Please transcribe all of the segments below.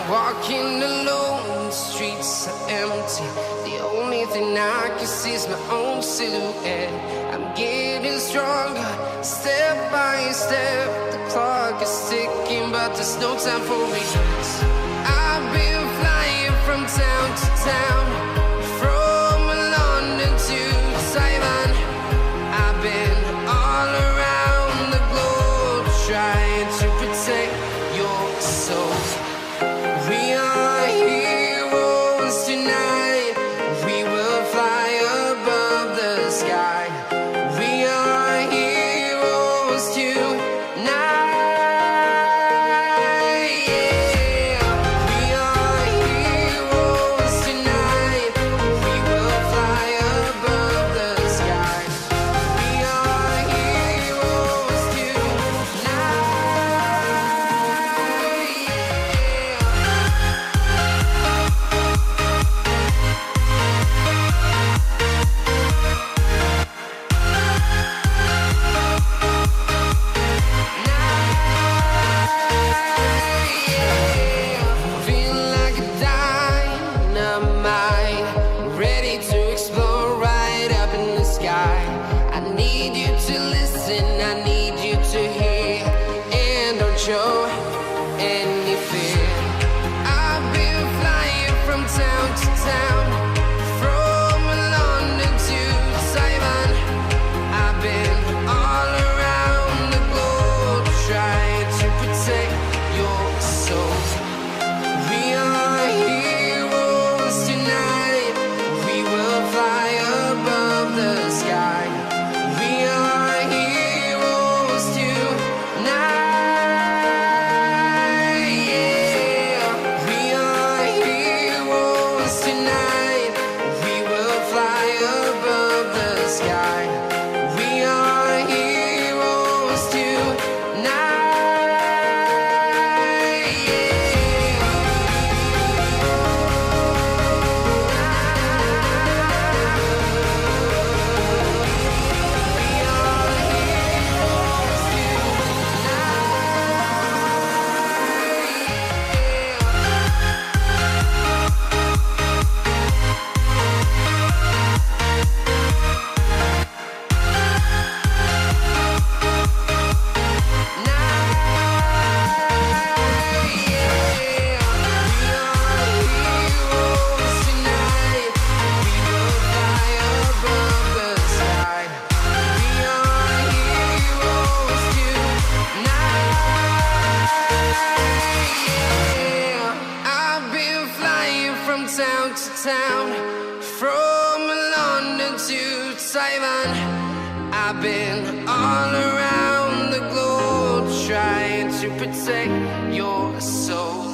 Walking alone, the streets are empty. The only thing I can see is my own silhouette. I'm getting stronger, step by step. The clock is ticking, but there's no time for regrets. I've been flying from town to town, from London to Taiwan. I've been all around the globe, trying to protect your soul. We are heroes tonight. We will fly above the sky. We are heroes tonight. Yeah. We are heroes tonight. We will fly above the sky. We are heroes tonight. Feeling like a dynamite, ready to explode right up in the sky. I need you to listen, I need you to hear, and don't show any fear. I've been flying from town to town, from London to Taiwan. I've been all around the globe, trying to protect your soul. We are heroes tonight. We will fly above the sky. We are heroes saving. I've been all around the globe trying to protect your soul.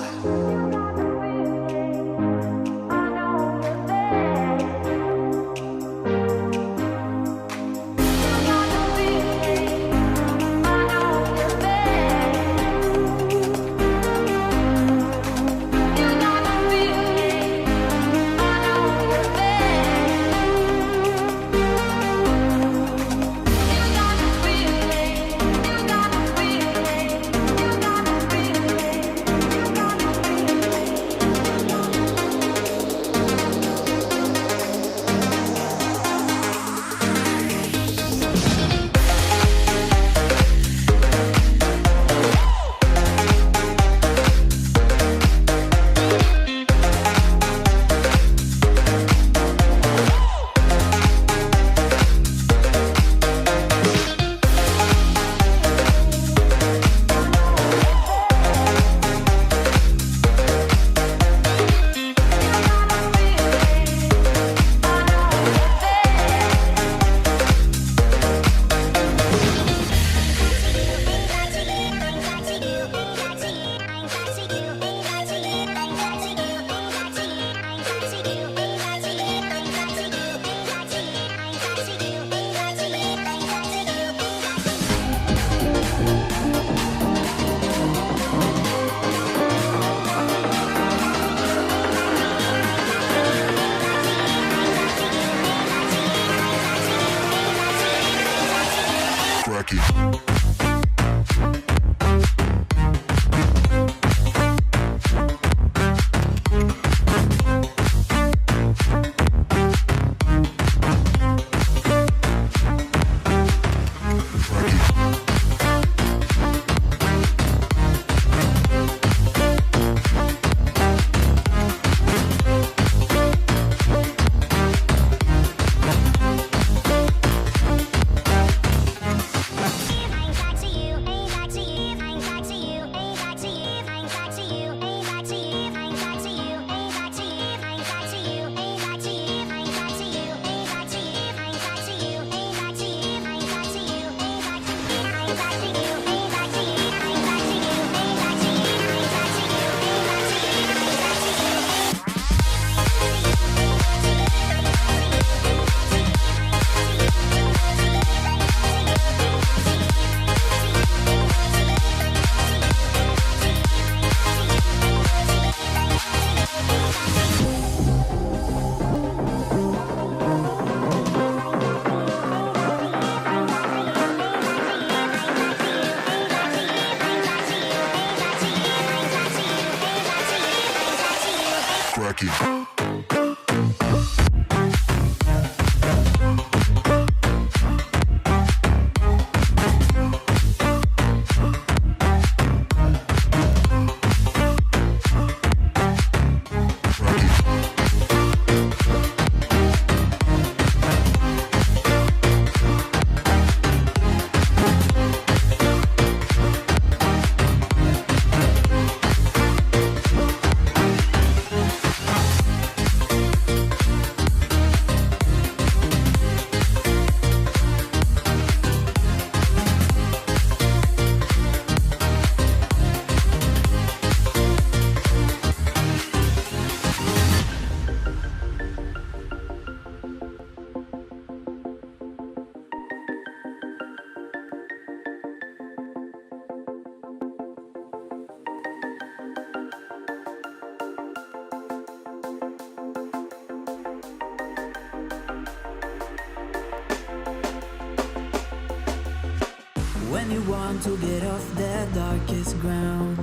When you want to get off the darkest ground,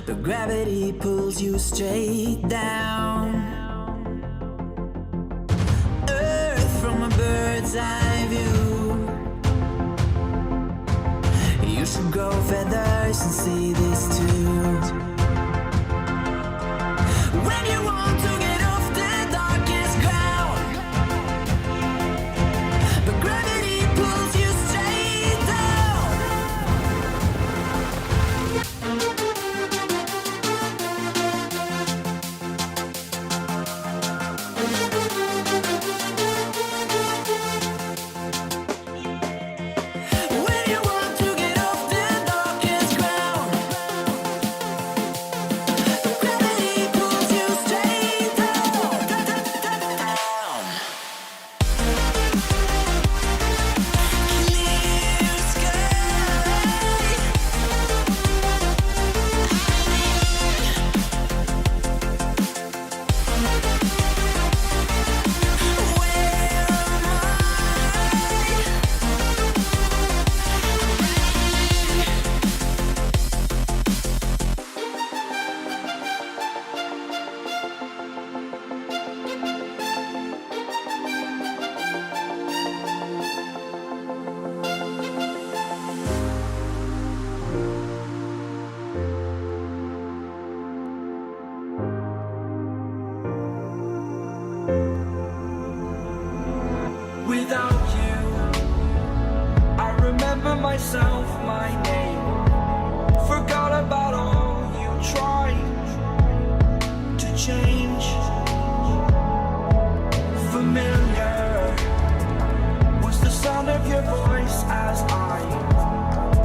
but gravity pulls you straight down. Earth from a bird's eye view. You should grow feathers and see this too. When you want to get off the darkest ground, but gravity pulls you straight down. without you. I remember myself, my name. Forgot about all you tried to change. Familiar was the sound of your voice as I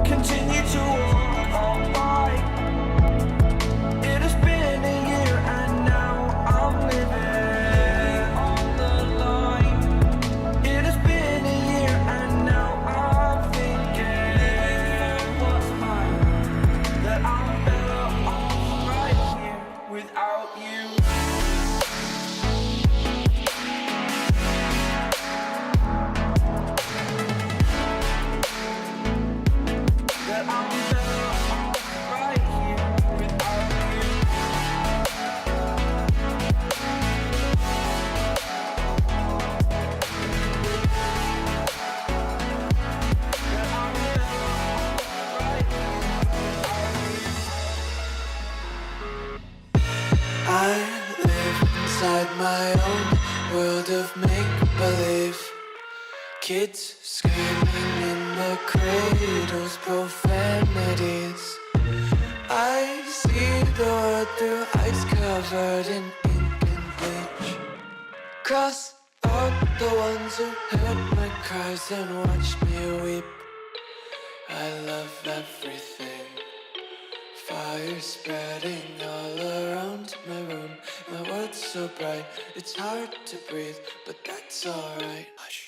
continue to walk on by. It has been a year and now I'm living on the line. It has been a year and now I'm thinking what's mine, that I'm better off right here without you. That I'm better off right here without you. That I'm better off right here without you. I live inside my own world of make-believe. Kids screaming in the cradles, profanities. I see the world through ice covered in ink and bleach. Cross out the ones who heard my cries and watched me weep. I love everything. Fire spreading all around my room. My world's so bright, it's hard to breathe, but that's alright. Hush.